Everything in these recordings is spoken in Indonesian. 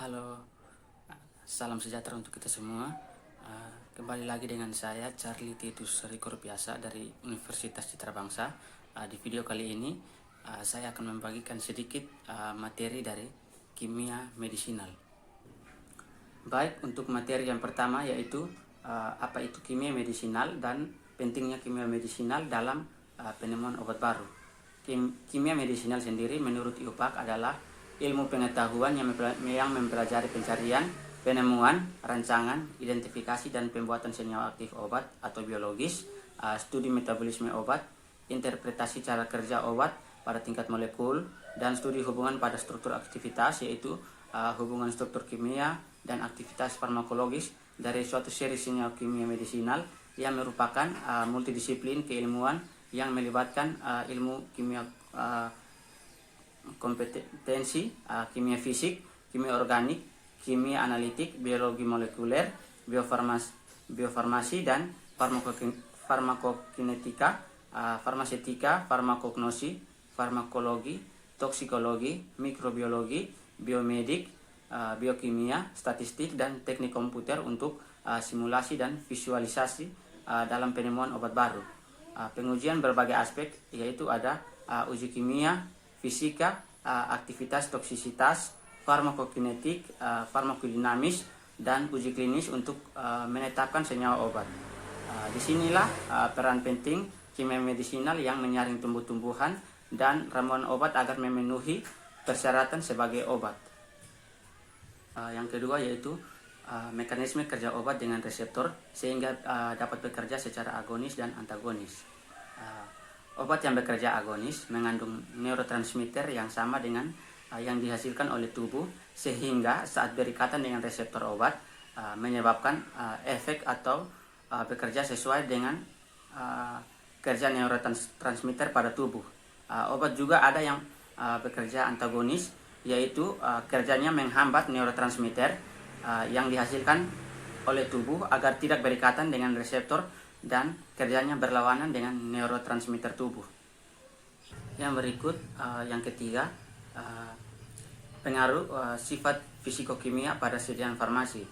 Halo, salam sejahtera untuk kita semua. Kembali lagi dengan saya Charlie Titus Riko Rupiasa dari Universitas Citra Bangsa. Di video kali ini saya akan membagikan sedikit materi dari kimia medisinal. Baik, untuk materi yang pertama yaitu apa itu kimia medisinal dan pentingnya kimia medisinal dalam penemuan obat baru. Kimia medisinal sendiri menurut IUPAC adalah ilmu pengetahuan yang mempelajari pencarian, penemuan, rancangan, identifikasi dan pembuatan senyawa aktif obat atau biologis, studi metabolisme obat, interpretasi cara kerja obat pada tingkat molekul, dan studi hubungan pada struktur aktivitas yaitu hubungan struktur kimia dan aktivitas farmakologis dari suatu seri senyawa kimia medisinal yang merupakan multidisiplin keilmuan yang melibatkan ilmu kimia kompetensi kimia fisik, kimia organik, kimia analitik, biologi molekuler, biofarmasi dan farmakokinetika, farmaseutika, farmakognosi, farmakologi, toksikologi, mikrobiologi, biomedik, biokimia, statistik dan teknik komputer untuk simulasi dan visualisasi dalam penemuan obat baru. Pengujian berbagai aspek yaitu ada uji kimia, fisika, aktivitas toksisitas, farmakokinetik, farmakodinamis, dan uji klinis untuk menetapkan senyawa obat. Disinilah peran penting kimia medisinal yang menyaring tumbuh-tumbuhan dan ramuan obat agar memenuhi persyaratan sebagai obat. Yang kedua yaitu mekanisme kerja obat dengan reseptor sehingga dapat bekerja secara agonis dan antagonis. Obat yang bekerja agonis mengandung neurotransmitter yang sama dengan yang dihasilkan oleh tubuh sehingga saat berikatan dengan reseptor obat menyebabkan efek atau bekerja sesuai dengan kerja neurotransmitter pada tubuh. Obat juga ada yang bekerja antagonis yaitu kerjanya menghambat neurotransmitter yang dihasilkan oleh tubuh agar tidak berikatan dengan reseptor dan kerjanya berlawanan dengan neurotransmitter tubuh. Yang berikut yang ketiga, pengaruh sifat fisikokimia pada sediaan farmasi.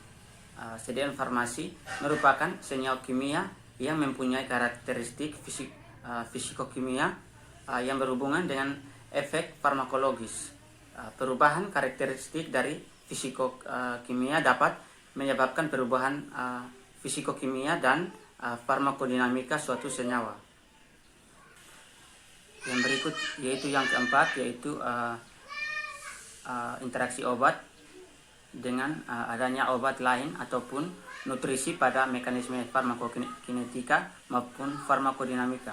Sediaan farmasi merupakan senyawa kimia yang mempunyai karakteristik fisikokimia yang berhubungan dengan efek farmakologis. Perubahan karakteristik dari fisikokimia dapat menyebabkan perubahan fisikokimia dan farmakodinamika suatu senyawa. Yang berikut yaitu yang keempat yaitu interaksi obat dengan adanya obat lain ataupun nutrisi pada mekanisme farmakokinetika maupun farmakodinamika.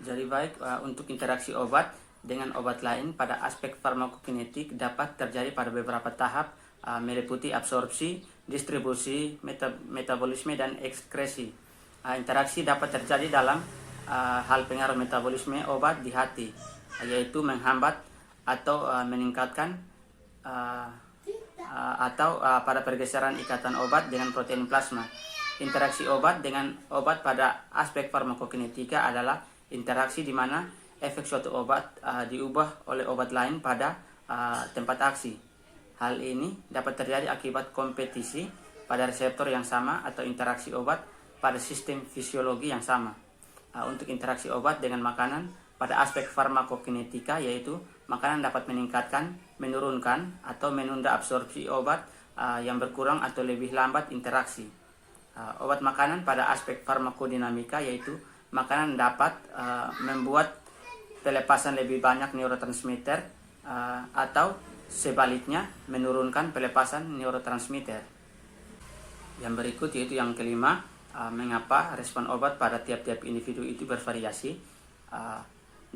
Jadi baik untuk interaksi obat dengan obat lain pada aspek farmakokinetik dapat terjadi pada beberapa tahap meliputi absorpsi, distribusi, metabolisme dan ekskresi. Interaksi dapat terjadi dalam hal pengaruh metabolisme obat di hati, yaitu menghambat atau meningkatkan atau pada pergeseran ikatan obat dengan protein plasma. Interaksi obat dengan obat pada aspek farmakokinetika adalah interaksi di mana efek suatu obat diubah oleh obat lain pada tempat aksi. Hal ini dapat terjadi akibat kompetisi pada reseptor yang sama atau interaksi obat pada sistem fisiologi yang sama. Untuk interaksi obat dengan makanan pada aspek farmakokinetika yaitu makanan dapat meningkatkan, menurunkan, atau menunda absorpsi obat yang berkurang atau lebih lambat interaksi. Obat makanan pada aspek farmakodinamika yaitu makanan dapat membuat pelepasan lebih banyak neurotransmitter atau sebaliknya menurunkan pelepasan neurotransmitter. Yang berikut yaitu yang kelima, mengapa respon obat pada tiap-tiap individu itu bervariasi.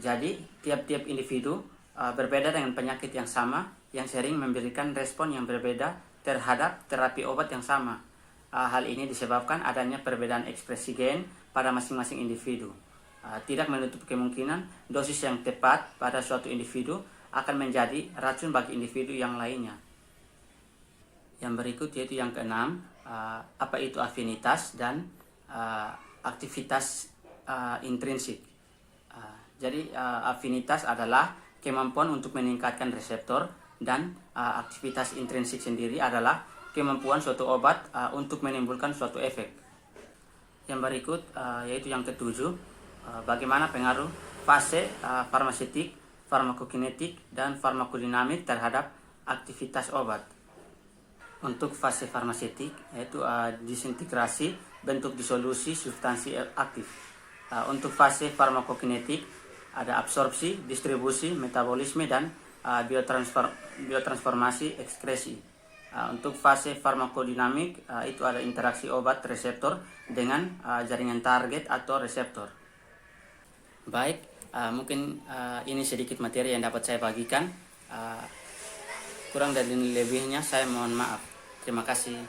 Jadi tiap-tiap individu berbeda dengan penyakit yang sama yang sering memberikan respon yang berbeda terhadap terapi obat yang sama. Hal ini disebabkan adanya perbedaan ekspresi gen pada masing-masing individu. Tidak menutup kemungkinan dosis yang tepat pada suatu individu akan menjadi racun bagi individu yang lainnya. Yang berikut yaitu yang keenam, apa itu afinitas dan aktivitas intrinsik. Jadi afinitas adalah kemampuan untuk meningkatkan reseptor dan aktivitas intrinsik sendiri adalah kemampuan suatu obat untuk menimbulkan suatu efek. Yang berikut yaitu yang ketujuh, bagaimana pengaruh fase farmaseutik, farmakokinetik, dan farmakodinamik terhadap aktivitas obat. Untuk fase farmaseutik yaitu disintegrasi bentuk disolusi substansi aktif. Untuk fase farmakokinetik ada absorpsi, distribusi, metabolisme, dan biotransformasi ekskresi. Untuk fase farmakodinamik itu ada interaksi obat reseptor dengan jaringan target atau reseptor. Baik, mungkin ini sedikit materi yang dapat saya bagikan. Kurang dari lebihnya saya mohon maaf. Terima kasih.